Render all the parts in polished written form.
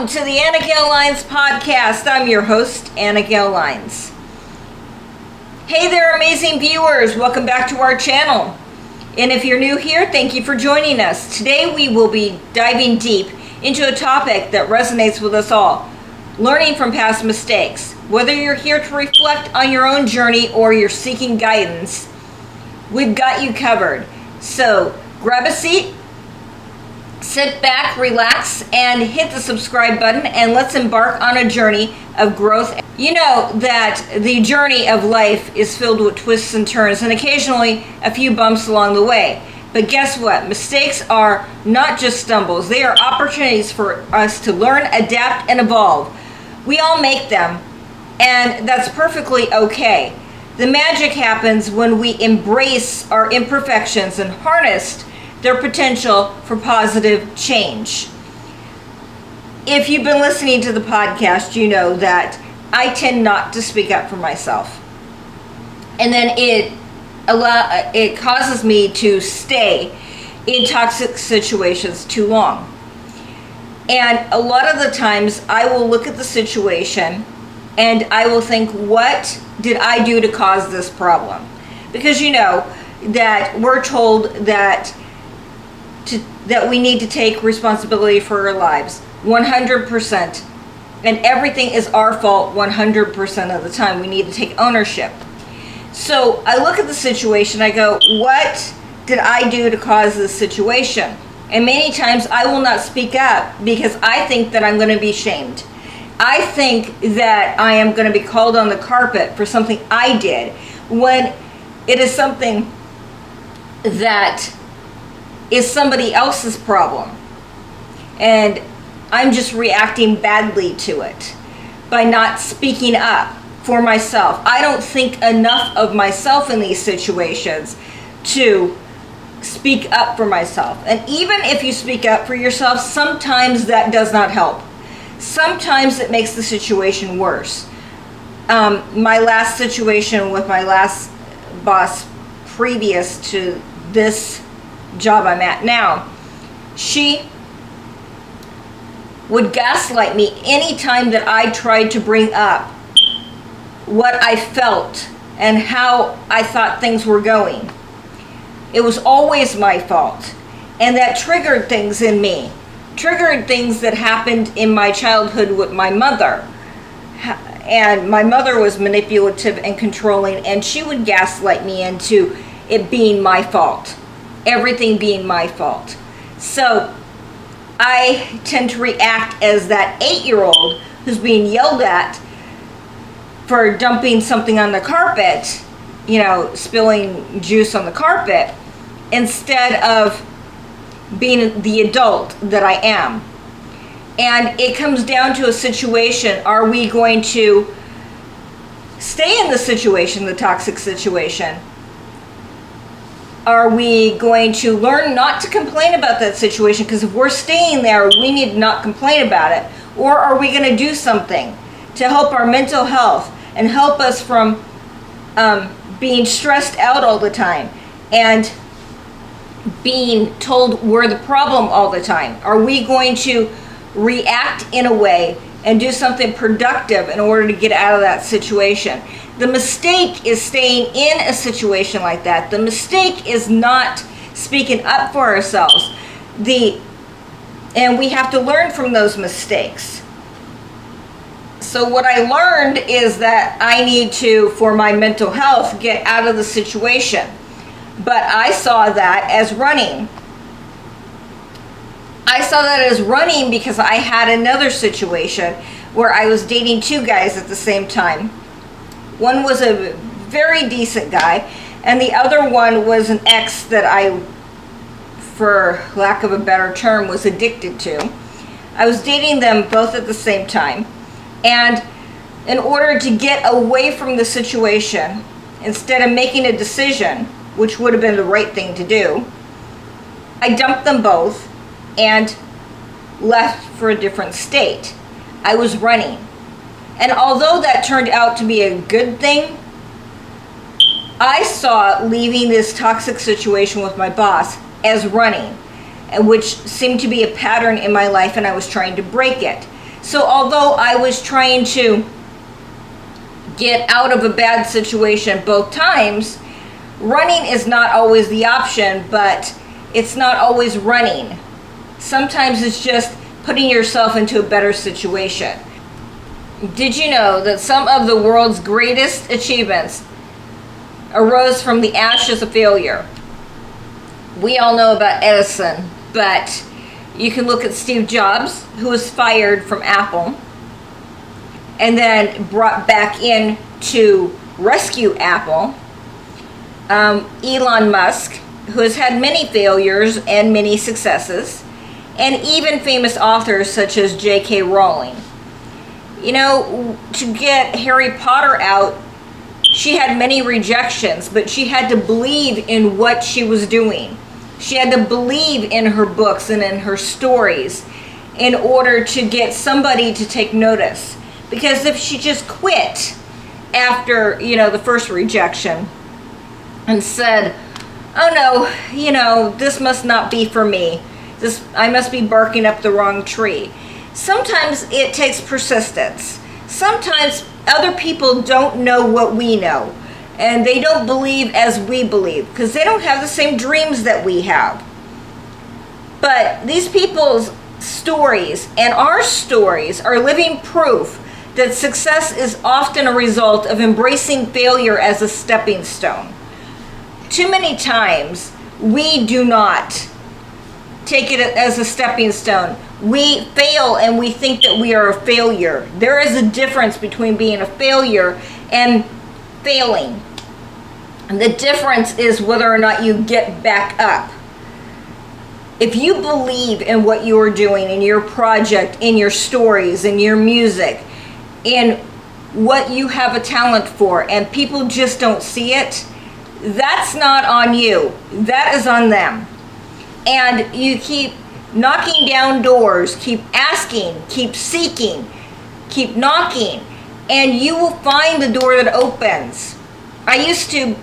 Welcome to the Anna Gail Lines podcast. I'm your host, Anna Gail Lines. Hey there, amazing viewers. Welcome back to our channel. And if you're new here, thank you for joining us. Today we will be diving deep into a topic that resonates with us all, learning from past mistakes. Whether you're here to reflect on your own journey or you're seeking guidance, we've got you covered. So grab a seat, sit back, relax, and hit the subscribe button, and let's embark on a journey of growth. You know that the journey of life is filled with twists and turns, and occasionally a few bumps along the way. But guess what? Mistakes are not just stumbles. They are opportunities for us to learn, adapt, and evolve. We all make them, and that's perfectly okay. The magic happens when we embrace our imperfections and harness their potential for positive change. If you've been listening to the podcast, you know that I tend not to speak up for myself. And then it causes me to stay in toxic situations too long. And a lot of the times I will look at the situation and I will think, what did I do to cause this problem? Because you know that we're told that we need to take responsibility for our lives 100%, and everything is our fault 100% of the time. We need to take ownership. So I look at the situation, I go, what did I do to cause this situation? And many times I will not speak up because I think that I'm going to be shamed. I think that I am going to be called on the carpet for something I did, when it is something that is somebody else's problem, and I'm just reacting badly to it by not speaking up for myself. I don't think enough of myself in these situations to speak up for myself. And even if you speak up for yourself, sometimes that does not help. Sometimes it makes the situation worse. My last situation with my last boss previous to this job I'm at now, she would gaslight me anytime that I tried to bring up what I felt and how I thought things were going. It was always my fault, and that triggered things in me, triggered things that happened in my childhood with my mother. And my mother was manipulative and controlling, and she would gaslight me into it being my fault. Everything being my fault. So I tend to react as that 8-year-old who's being yelled at for dumping something on the carpet, spilling juice on the carpet, instead of being the adult that I am. And it comes down to a situation. Are we going to stay in the situation, the toxic situation? Are we going to learn not to complain about that situation? Because if we're staying there, we need to not complain about it. Or are we going to do something to help our mental health and help us from being stressed out all the time and being told we're the problem all the time? Are we going to react in a way and do something productive in order to get out of that situation? The mistake is staying in a situation like that. The mistake is not speaking up for ourselves. And we have to learn from those mistakes. So what I learned is that I need to, for my mental health, get out of the situation. But I saw that as running. I saw that as running because I had another situation where I was dating 2 guys at the same time. One was a very decent guy, and the other one was an ex that I, for lack of a better term, was addicted to. I was dating them both at the same time, and in order to get away from the situation, instead of making a decision, which would have been the right thing to do, I dumped them both and left for a different state. I was running. And although that turned out to be a good thing, I saw leaving this toxic situation with my boss as running, which seemed to be a pattern in my life, and I was trying to break it. So although I was trying to get out of a bad situation both times, running is not always the option, but it's not always running. Sometimes it's just putting yourself into a better situation. Did you know that some of the world's greatest achievements arose from the ashes of failure? We all know about Edison, but you can look at Steve Jobs, who was fired from Apple and then brought back in to rescue Apple. Elon Musk, who has had many failures and many successes, and even famous authors such as J.K. Rowling. You know, to get Harry Potter out, she had many rejections, but she had to believe in what she was doing. She had to believe in her books and in her stories in order to get somebody to take notice. Because if she just quit after, the first rejection and said, oh no, this must not be for me. I must be barking up the wrong tree. Sometimes it takes persistence. Sometimes other people don't know what we know, and they don't believe as we believe because they don't have the same dreams that we have. But these people's stories and our stories are living proof that success is often a result of embracing failure as a stepping stone. Too many times we do not take it as a stepping stone. We fail and we think that we are a failure. There is a difference between being a failure and failing. And the difference is whether or not you get back up. If you believe in what you are doing, in your project, in your stories, in your music, in what you have a talent for, and people just don't see it, that's not on you. That is on them. And you keep knocking down doors, keep asking, keep seeking, keep knocking, and you will find the door that opens. I used to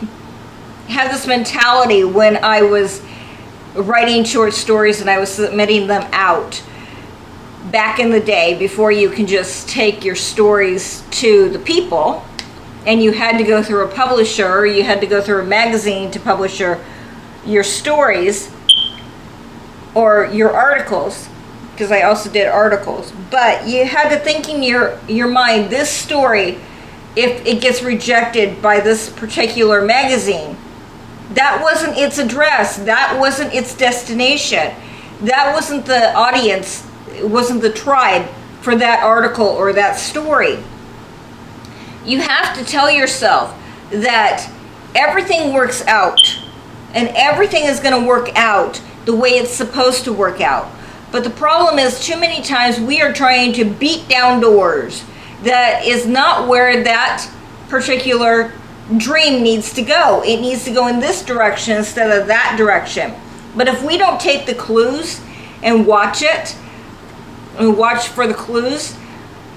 have this mentality when I was writing short stories and I was submitting them out back in the day, before you can just take your stories to the people, and you had to go through a publisher, or you had to go through a magazine to publish your stories or your articles, because I also did articles. But you had to think in your mind, this story, if it gets rejected by this particular magazine, that wasn't its address, that wasn't its destination, that wasn't the audience, it wasn't the tribe for that article or that story. You have to tell yourself that everything works out, and everything is going to work out the way it's supposed to work out. But the problem is, too many times we are trying to beat down doors. That is not where that particular dream needs to go. It needs to go in this direction instead of that direction. But if we don't take the clues and watch it, and watch for the clues,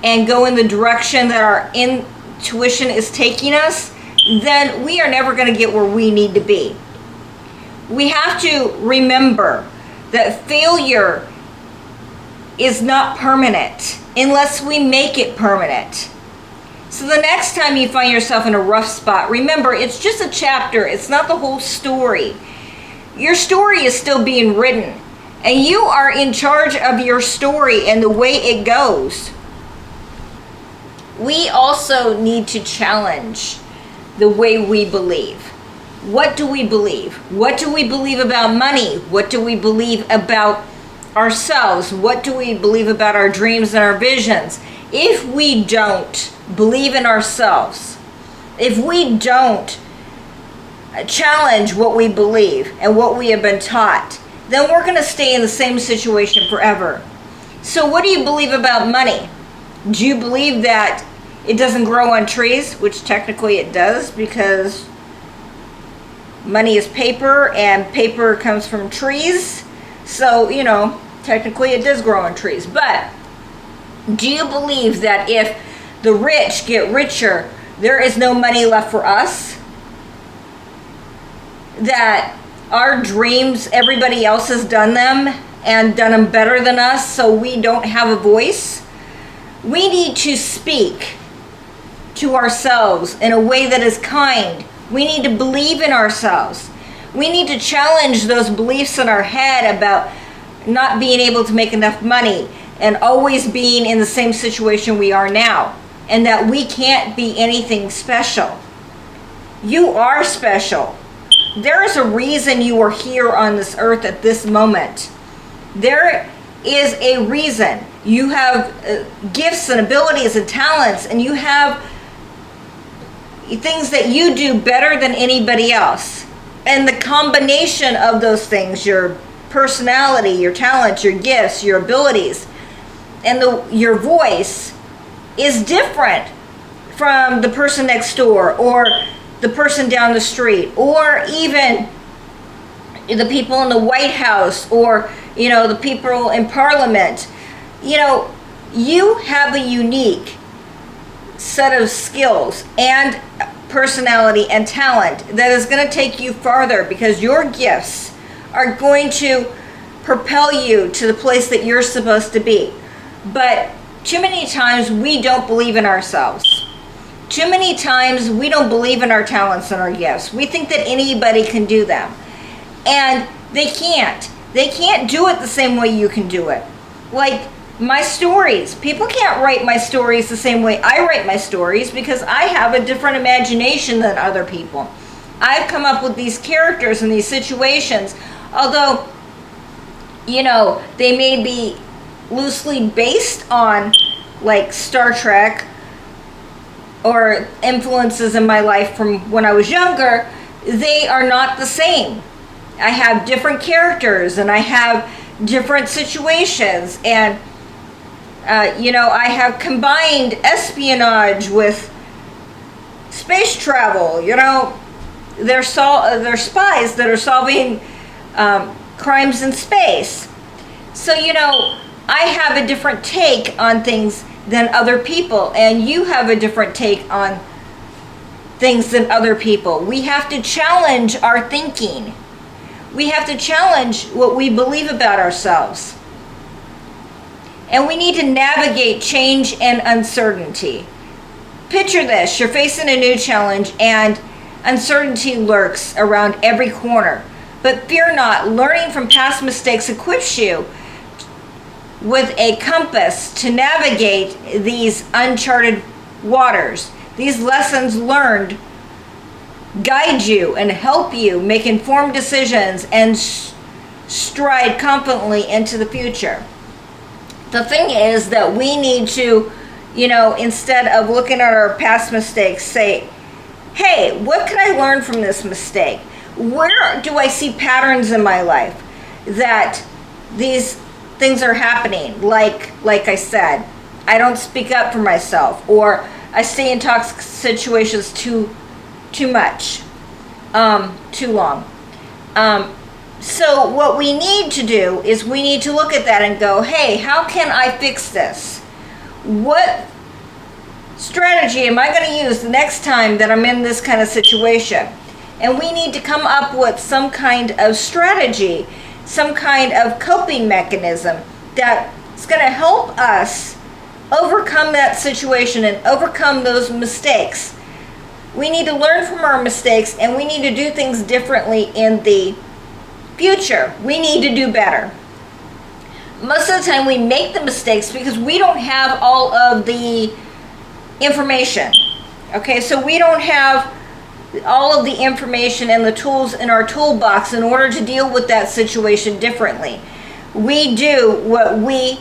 and go in the direction that our intuition is taking us, then we are never going to get where we need to be. We have to remember that failure is not permanent unless we make it permanent. So the next time you find yourself in a rough spot, remember, it's just a chapter. It's not the whole story. Your story is still being written, and you are in charge of your story and the way it goes. We also need to challenge the way we believe. What do we believe? What do we believe about money? What do we believe about ourselves? What do we believe about our dreams and our visions? If we don't believe in ourselves, if we don't challenge what we believe and what we have been taught, then we're going to stay in the same situation forever. So what do you believe about money? Do you believe that it doesn't grow on trees? Which technically it does, because money is paper and paper comes from trees. So, technically it does grow on trees. But do you believe that if the rich get richer, there is no money left for us? That our dreams, everybody else has done them and done them better than us, so we don't have a voice? We need to speak to ourselves in a way that is kind. We need to believe in ourselves. We need to challenge those beliefs in our head about not being able to make enough money and always being in the same situation we are now, and that we can't be anything special. You are special. There is a reason you are here on this earth at this moment. There is a reason. You have gifts and abilities and talents, and you have things that you do better than anybody else. And the combination of those things, your personality, your talents, your gifts, your abilities, and your voice is different from the person next door or the person down the street, or even the people in the White House, or the people in Parliament. You have a unique set of skills and personality and talent that is going to take you farther, because your gifts are going to propel you to the place that you're supposed to be. But too many times we don't believe in ourselves. Too many times we don't believe in our talents and our gifts. We think that anybody can do them. And they can't. They can't do it the same way you can do it. Like my stories. People can't write my stories the same way I write my stories, because I have a different imagination than other people. I've come up with these characters and these situations, although, they may be loosely based on like Star Trek or influences in my life from when I was younger. They are not the same. I have different characters and I have different situations, and I have combined espionage with space travel. They're spies that are solving crimes in space. So I have a different take on things than other people, and you have a different take on things than other people. We have to challenge our thinking. We have to challenge what we believe about ourselves. And we need to navigate change and uncertainty. Picture this: you're facing a new challenge and uncertainty lurks around every corner. But fear not, learning from past mistakes equips you with a compass to navigate these uncharted waters. These lessons learned guide you and help you make informed decisions and stride confidently into the future. The thing is that we need to, instead of looking at our past mistakes, say, hey, what can I learn from this mistake? Where do I see patterns in my life that these things are happening? Like I said, I don't speak up for myself, or I stay in toxic situations too much, too long. So what we need to do is we need to look at that and go, hey, how can I fix this? What strategy am I going to use the next time that I'm in this kind of situation? And we need to come up with some kind of strategy, some kind of coping mechanism that's going to help us overcome that situation and overcome those mistakes. We need to learn from our mistakes, and we need to do things differently in the future. We need to do better. Most of the time we make the mistakes because we don't have all of the information. Okay, so we don't have all of the information and the tools in our toolbox in order to deal with that situation differently. We do what we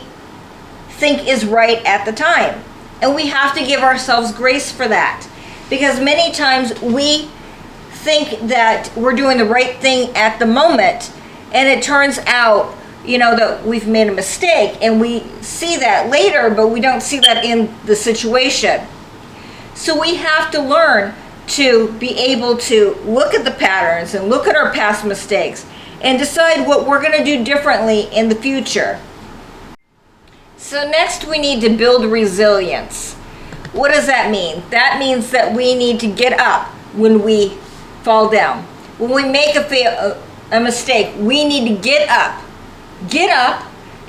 think is right at the time, and we have to give ourselves grace for that, because many times we think that we're doing the right thing at the moment, and it turns out that we've made a mistake, and we see that later, but we don't see that in the situation. So we have to learn to be able to look at the patterns and look at our past mistakes and decide what we're going to do differently in the future. So next we need to build resilience. What does that mean? That means that we need to get up when we fall down. When we make a mistake, we need to get up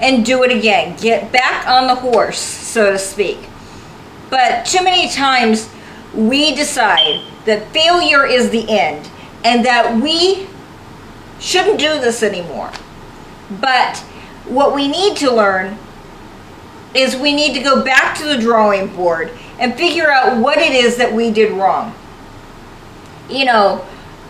and do it again. Get back on the horse, so to speak. But too many times we decide that failure is the end and that we shouldn't do this anymore. But what we need to learn is we need to go back to the drawing board and figure out what it is that we did wrong.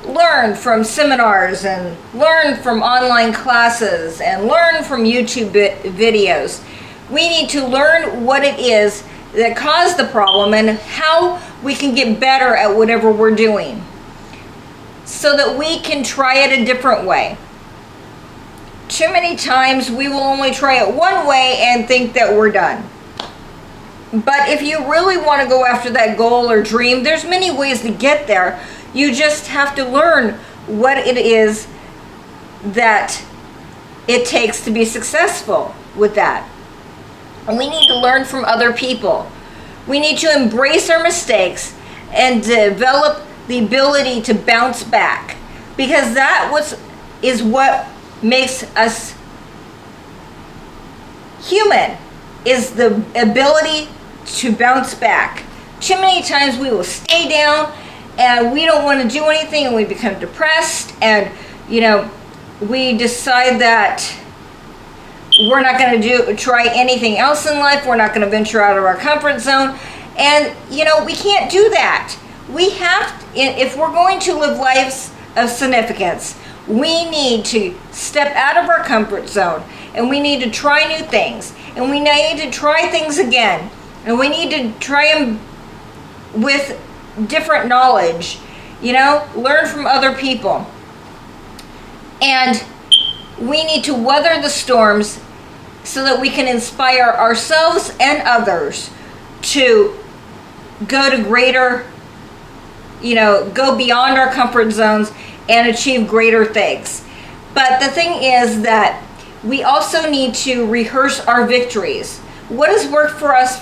Learn from seminars and learn from online classes and learn from YouTube videos. We need to learn what it is that caused the problem and how we can get better at whatever we're doing so that we can try it a different way. Too many times we will only try it one way and think that we're done. But if you really want to go after that goal or dream, there's many ways to get there. You just have to learn what it is that it takes to be successful with that. And we need to learn from other people. We need to embrace our mistakes and develop the ability to bounce back, because that is what makes us human, is the ability to bounce back. Too many times we will stay down and we don't want to do anything and we become depressed and we decide that we're not going to try anything else in life. We're not going to venture out of our comfort zone. And we can't do that. We have, if we're going to live lives of significance, we need to step out of our comfort zone and we need to try new things and we need to try things again and we need to try them with different knowledge, learn from other people. And we need to weather the storms so that we can inspire ourselves and others to go to greater, go beyond our comfort zones and achieve greater things. But the thing is that we also need to rehearse our victories. What has worked for us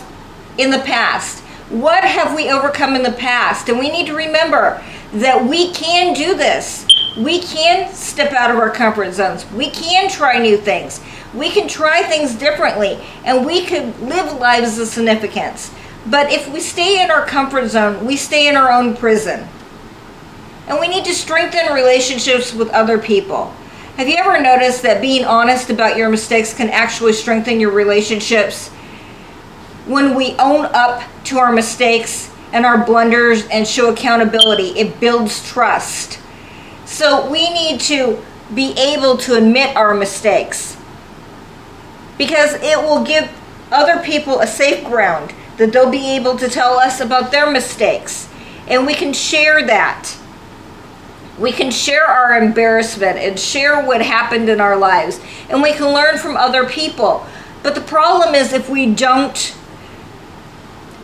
in the past? What have we overcome in the past? And we need to remember that we can do this. We can step out of our comfort zones. We can try new things. We can try things differently, and we can live lives of significance. But if we stay in our comfort zone, we stay in our own prison. And we need to strengthen relationships with other people. Have you ever noticed that being honest about your mistakes can actually strengthen your relationships? When we own up to our mistakes and our blunders and show accountability, it builds trust. So we need to be able to admit our mistakes, because it will give other people a safe ground that they'll be able to tell us about their mistakes. And we can share that. We can share our embarrassment and share what happened in our lives. And we can learn from other people. But the problem is, if we don't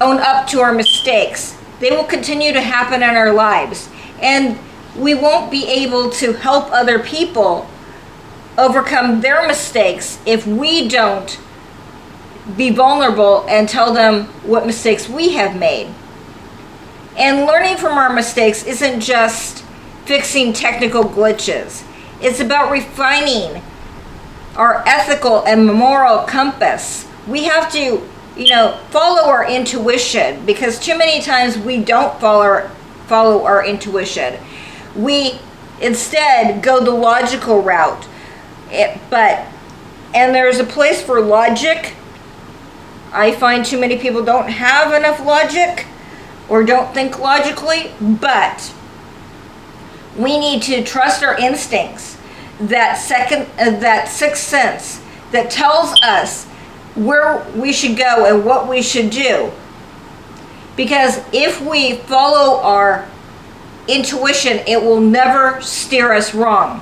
own up to our mistakes, they will continue to happen in our lives. And we won't be able to help other people overcome their mistakes if we don't be vulnerable and tell them what mistakes we have made. And learning from our mistakes isn't just fixing technical glitches. It's about refining our ethical and moral compass. We have to, follow our intuition, because too many times we don't follow our intuition. We instead go the logical route. And there's a place for logic. I find too many people don't have enough logic or don't think logically, but we need to trust our instincts, that sixth sense that tells us where we should go and what we should do. Because if we follow our intuition, it will never steer us wrong.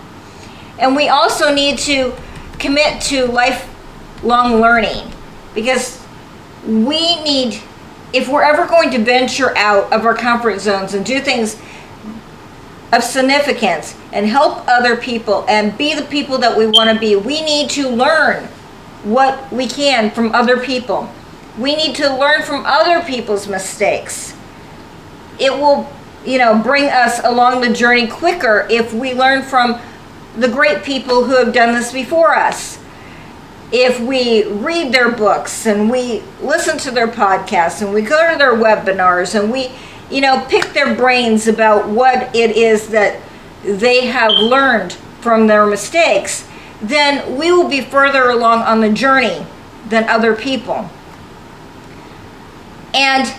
And we also need to commit to lifelong learning, because we need, if we're ever going to venture out of our comfort zones and do things of significance and help other people and be the people that we want to be, we need to learn what we can from other people. We need to learn from other people's mistakes. It will, bring us along the journey quicker if we learn from the great people who have done this before us. if we read their books and we listen to their podcasts and we go to their webinars and we, pick their brains about what it is that they have learned from their mistakes, then we will be further along on the journey than other people. And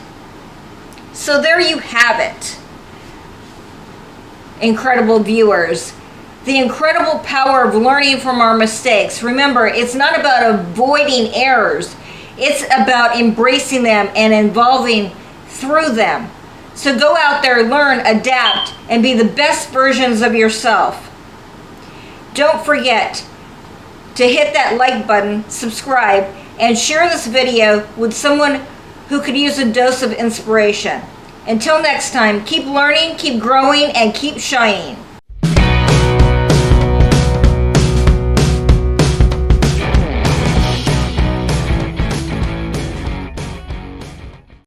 so there you have it, incredible viewers. The incredible power of learning from our mistakes. Remember, it's not about avoiding errors. It's about embracing them and evolving through them. So go out there, learn, adapt, and be the best versions of yourself. Don't forget to hit that like button, subscribe, and share this video with someone who could use a dose of inspiration. Until next time, keep learning, keep growing, and keep shining.